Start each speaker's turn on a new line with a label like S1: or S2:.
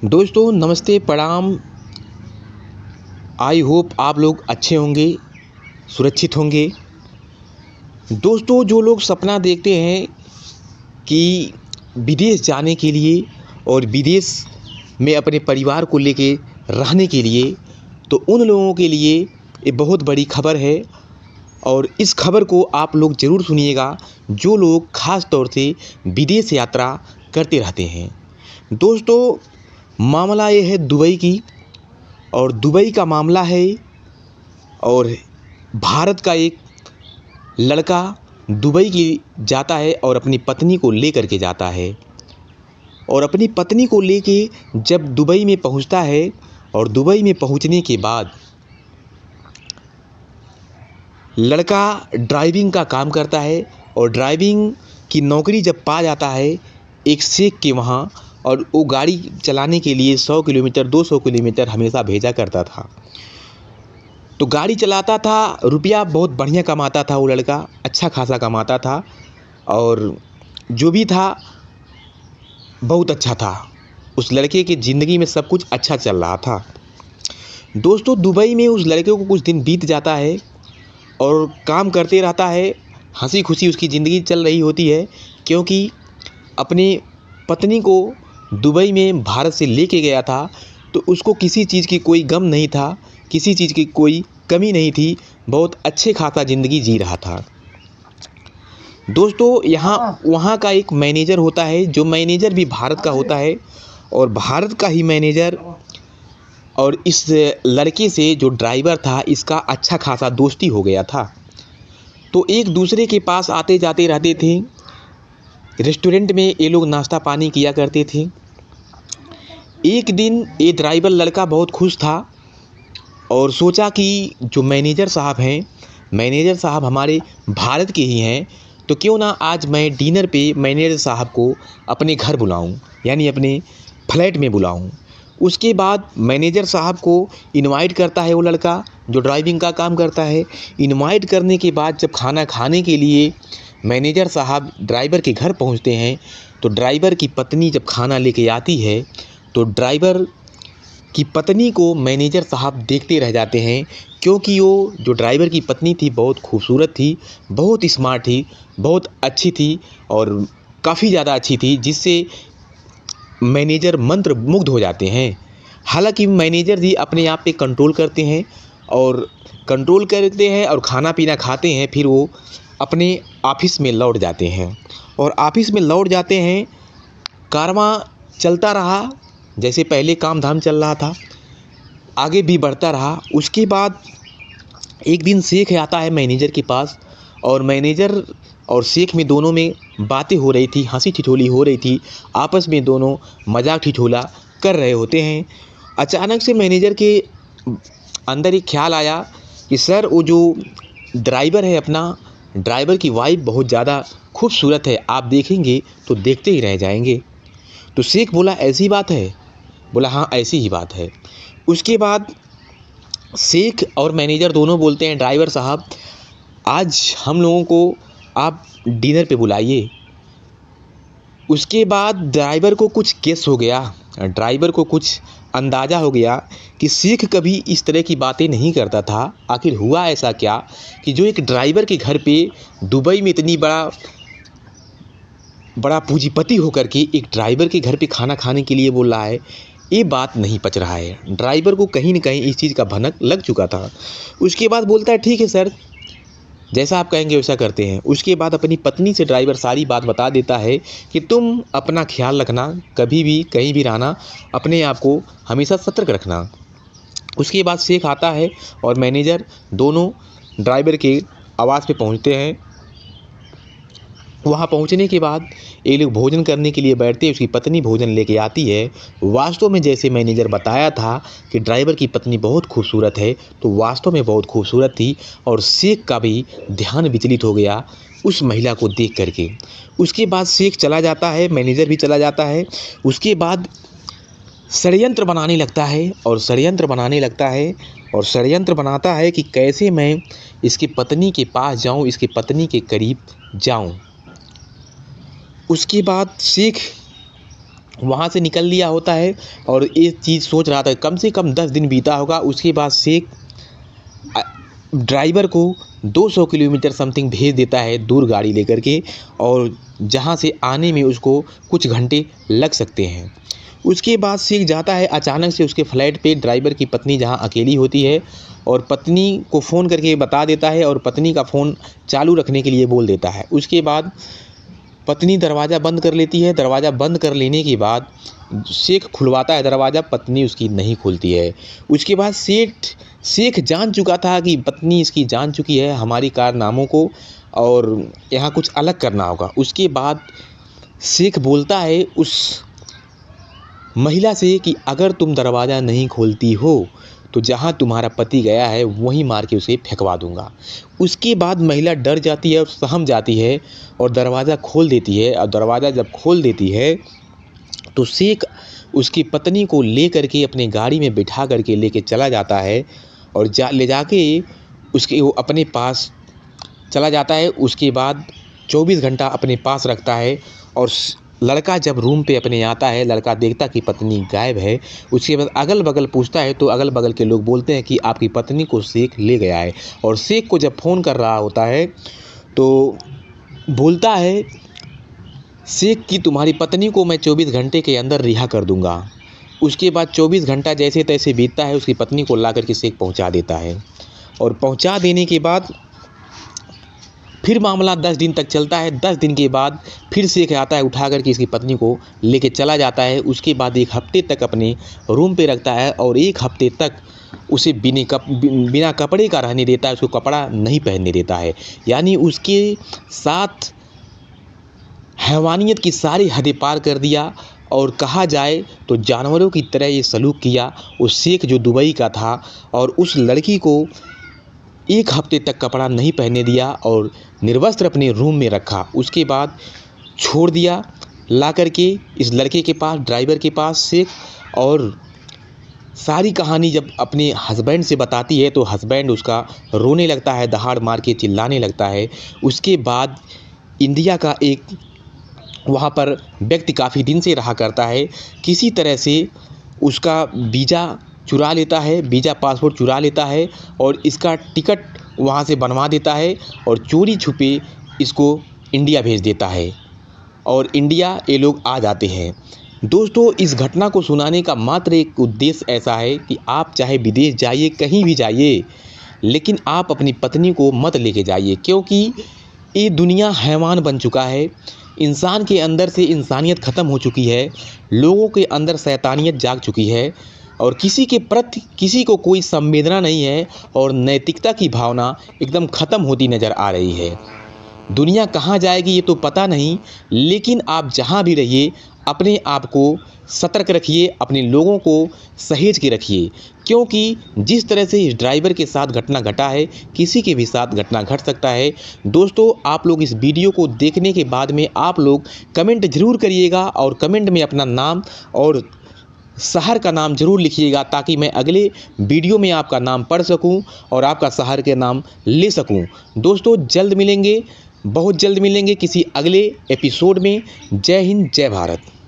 S1: दोस्तों नमस्ते प्रणाम। आई होप आप लोग अच्छे होंगे, सुरक्षित होंगे। दोस्तों जो लोग सपना देखते हैं कि विदेश जाने के लिए और विदेश में अपने परिवार को लेके रहने के लिए, तो उन लोगों के लिए ये बहुत बड़ी खबर है। और इस खबर को आप लोग ज़रूर सुनिएगा, जो लोग ख़ास तौर से विदेश यात्रा करते रहते हैं। दोस्तों मामला ये है दुबई की, और दुबई का मामला है। और भारत का एक लड़का दुबई की जाता है और अपनी पत्नी को लेकर के जाता है। और अपनी पत्नी को लेके जब दुबई में पहुंचता है, और दुबई में पहुंचने के बाद लड़का ड्राइविंग का काम करता है। और ड्राइविंग की नौकरी जब पा जाता है एक शेख के वहाँ, और वो गाड़ी चलाने के लिए 100 किलोमीटर 200 किलोमीटर हमेशा भेजा करता था। तो गाड़ी चलाता था, रुपया बहुत बढ़िया कमाता था वो लड़का, अच्छा खासा कमाता था। और जो भी था बहुत अच्छा था, उस लड़के की ज़िंदगी में सब कुछ अच्छा चल रहा था। दोस्तों दुबई में उस लड़के को कुछ दिन बीत जाता है और काम करते रहता है, हंसी खुशी उसकी ज़िंदगी चल रही होती है। क्योंकि अपनी पत्नी को दुबई में भारत से लेके गया था, तो उसको किसी चीज़ की कोई गम नहीं था, किसी चीज़ की कोई कमी नहीं थी, बहुत अच्छे खासा ज़िंदगी जी रहा था। दोस्तों यहाँ वहाँ का एक मैनेजर होता है, जो मैनेजर भी भारत का होता है, और भारत का ही मैनेजर और इस लड़के से जो ड्राइवर था इसका अच्छा खासा दोस्ती हो गया था। तो एक दूसरे के पास आते जाते रहते थे, रेस्टोरेंट में ये लोग नाश्ता पानी किया करते थे। एक दिन ये ड्राइवर लड़का बहुत खुश था और सोचा कि जो मैनेजर साहब हैं, मैनेजर साहब हमारे भारत के ही हैं, तो क्यों ना आज मैं डिनर पे मैनेजर साहब को अपने घर बुलाऊं, यानी अपने फ्लैट में बुलाऊं। उसके बाद मैनेजर साहब को इनवाइट करता है वो लड़का जो ड्राइविंग का काम करता है। इनवाइट करने के बाद जब खाना खाने के लिए मैनेजर साहब ड्राइवर के घर पहुंचते हैं, तो ड्राइवर की पत्नी जब खाना लेके आती है, तो ड्राइवर की पत्नी को मैनेजर साहब देखते रह जाते हैं। क्योंकि वो जो ड्राइवर की पत्नी थी बहुत खूबसूरत थी, बहुत स्मार्ट थी, बहुत अच्छी थी, और काफ़ी ज़्यादा अच्छी थी, जिससे मैनेजर मंत्र मुग्ध हो जाते हैं। हालांकि मैनेजर जी अपने आप पे कंट्रोल करते हैं, और कंट्रोल करते हैं और खाना पीना खाते हैं, फिर वो अपने ऑफिस में लौट जाते हैं। और ऑफिस में लौट जाते हैं, कारवां चलता रहा, जैसे पहले काम धाम चल रहा था, आगे भी बढ़ता रहा। उसके बाद एक दिन शेख आता है मैनेजर के पास, और मैनेजर और शेख में दोनों में बातें हो रही थी, हंसी ठिठोली हो रही थी, आपस में दोनों मजाक ठिठोला कर रहे होते हैं। अचानक से मैनेजर के अंदर एक ख्याल आया कि सर वो जो ड्राइवर है अपना, ड्राइवर की वाइफ बहुत ज़्यादा खूबसूरत है, आप देखेंगे तो देखते ही रह जाएंगे। तो शेख बोला ऐसी बात है? बोला हाँ ऐसी ही बात है। उसके बाद शेख और मैनेजर दोनों बोलते हैं ड्राइवर साहब आज हम लोगों को आप डिनर पे बुलाइए। उसके बाद ड्राइवर को कुछ गेस हो गया, ड्राइवर को कुछ अंदाज़ा हो गया कि शेख कभी इस तरह की बातें नहीं करता था। आखिर हुआ ऐसा क्या कि जो एक ड्राइवर के घर पे दुबई में इतनी बड़ा पूंजीपति होकर के एक ड्राइवर के घर पे खाना खाने के लिए बोल रहा है, ये बात नहीं पच रहा है। ड्राइवर को कहीं न कहीं इस चीज़ का भनक लग चुका था। उसके बाद बोलता है ठीक है सर, जैसा आप कहेंगे वैसा करते हैं। उसके बाद अपनी पत्नी से ड्राइवर सारी बात बता देता है कि तुम अपना ख्याल रखना, कभी भी कहीं भी रहना, अपने आप को हमेशा सतर्क रखना। उसके बाद शेख आता है और मैनेजर दोनों ड्राइवर के आवास पे पहुंचते हैं। वहाँ पहुँचने के बाद ये लोग भोजन करने के लिए बैठते हैं, उसकी पत्नी भोजन लेके आती है। वास्तव में जैसे मैनेजर बताया था कि ड्राइवर की पत्नी बहुत खूबसूरत है, तो वास्तव में बहुत खूबसूरत थी, और शेख का भी ध्यान विचलित हो गया उस महिला को देख करके। उसके बाद शेख चला जाता है, मैनेजर भी चला जाता है। उसके बाद षड्यंत्र बनाने लगता है, और षड्यंत्र बनाने लगता है, और षड्यंत्र बनाता है कि कैसे मैं इसकी पत्नी के पास जाऊँ, इसकी पत्नी के करीब जाऊँ। उसके बाद शेख वहाँ से निकल लिया होता है और ये चीज़ सोच रहा था। कम से कम 10 दिन बीता होगा। उसके बाद शेख ड्राइवर को 200 किलोमीटर समथिंग भेज देता है दूर गाड़ी लेकर के, और जहाँ से आने में उसको कुछ घंटे लग सकते हैं। उसके बाद शेख जाता है, अचानक से उसके फ्लैट पे ड्राइवर की पत्नी जहाँ अकेली होती है, और पत्नी को फ़ोन करके बता देता है और पत्नी का फ़ोन चालू रखने के लिए बोल देता है। उसके बाद पत्नी दरवाज़ा बंद कर लेती है। दरवाज़ा बंद कर लेने के बाद शेख खुलवाता है दरवाज़ा, पत्नी उसकी नहीं खुलती है। उसके बाद शेख जान चुका था कि पत्नी इसकी जान चुकी है हमारी कारनामों को, और यहाँ कुछ अलग करना होगा। उसके बाद शेख बोलता है उस महिला से कि अगर तुम दरवाज़ा नहीं खोलती हो तो जहाँ तुम्हारा पति गया है वहीं मार के उसे फेंकवा दूंगा। उसके बाद महिला डर जाती है और सहम जाती है और दरवाज़ा खोल देती है। और दरवाज़ा जब खोल देती है तो शेख उसकी पत्नी को ले करके अपने गाड़ी में बिठा करके लेके चला जाता है, और ले जाके उसके वो अपने पास चला जाता है। उसके बाद 24 घंटा अपने पास रखता है, और लड़का जब रूम पे अपने आता है, लड़का देखता कि पत्नी गायब है। उसके बाद अगल बगल पूछता है तो अगल बगल के लोग बोलते हैं कि आपकी पत्नी को शेख ले गया है। और शेख को जब फ़ोन कर रहा होता है तो बोलता है शेख कि तुम्हारी पत्नी को मैं 24 घंटे के अंदर रिहा कर दूंगा। उसके बाद 24 घंटा जैसे तैसे बीतता है, उसकी पत्नी को ला करके शेख पहुंचा देता है, और पहुंचा देने के बाद फिर मामला 10 दिन तक चलता है। 10 दिन के बाद फिर शेख आता है, उठा करके इसकी पत्नी को लेके चला जाता है। उसके बाद 1 हफ्ते तक अपने रूम पे रखता है, और 1 हफ्ते तक उसे बिना कपड़े का रहने देता है, उसको कपड़ा नहीं पहनने देता है। यानी उसके साथ हैवानियत की सारी हदें पार कर दिया, और कहा जाए तो जानवरों की तरह ये सलूक किया उस शेख जो दुबई का था, और उस लड़की को 1 हफ्ते तक कपड़ा नहीं पहनने दिया और निर्वस्त्र अपने रूम में रखा। उसके बाद छोड़ दिया ला करके इस लड़के के पास, ड्राइवर के पास शेख। और सारी कहानी जब अपने हस्बैंड से बताती है तो हस्बैंड उसका रोने लगता है, दहाड़ मार के चिल्लाने लगता है। उसके बाद इंडिया का एक वहाँ पर व्यक्ति काफ़ी दिन से रहा करता है, किसी तरह से उसका वीज़ा चुरा लेता है, वीज़ा पासपोर्ट चुरा लेता है, और इसका टिकट वहाँ से बनवा देता है, और चोरी छुपे इसको इंडिया भेज देता है, और इंडिया ये लोग आ जाते हैं। दोस्तों, इस घटना को सुनाने का मात्र एक उद्देश्य ऐसा है कि आप चाहे विदेश जाइए, कहीं भी जाइए, लेकिन आप अपनी पत्नी को मत लेके जाइए, क्योंकि ये दुनिया हैवान बन चुका है। इंसान के अंदर से इंसानियत ख़त्म हो चुकी है, लोगों के अंदर शैतानियत जाग चुकी है, और किसी के प्रति किसी को कोई संवेदना नहीं है, और नैतिकता की भावना एकदम ख़त्म होती नज़र आ रही है। दुनिया कहाँ जाएगी ये तो पता नहीं, लेकिन आप जहाँ भी रहिए अपने आप को सतर्क रखिए, अपने लोगों को सहेज के रखिए, क्योंकि जिस तरह से इस ड्राइवर के साथ घटना घटा है, किसी के भी साथ घटना घट सकता है। दोस्तों, आप लोग इस वीडियो को देखने के बाद में आप लोग कमेंट ज़रूर करिएगा, और कमेंट में अपना नाम और शहर का नाम ज़रूर लिखिएगा, ताकि मैं अगले वीडियो में आपका नाम पढ़ सकूं और आपका शहर के नाम ले सकूं। दोस्तों, जल्द मिलेंगे, बहुत जल्द मिलेंगे किसी अगले एपिसोड में। जय हिंद, जय भारत।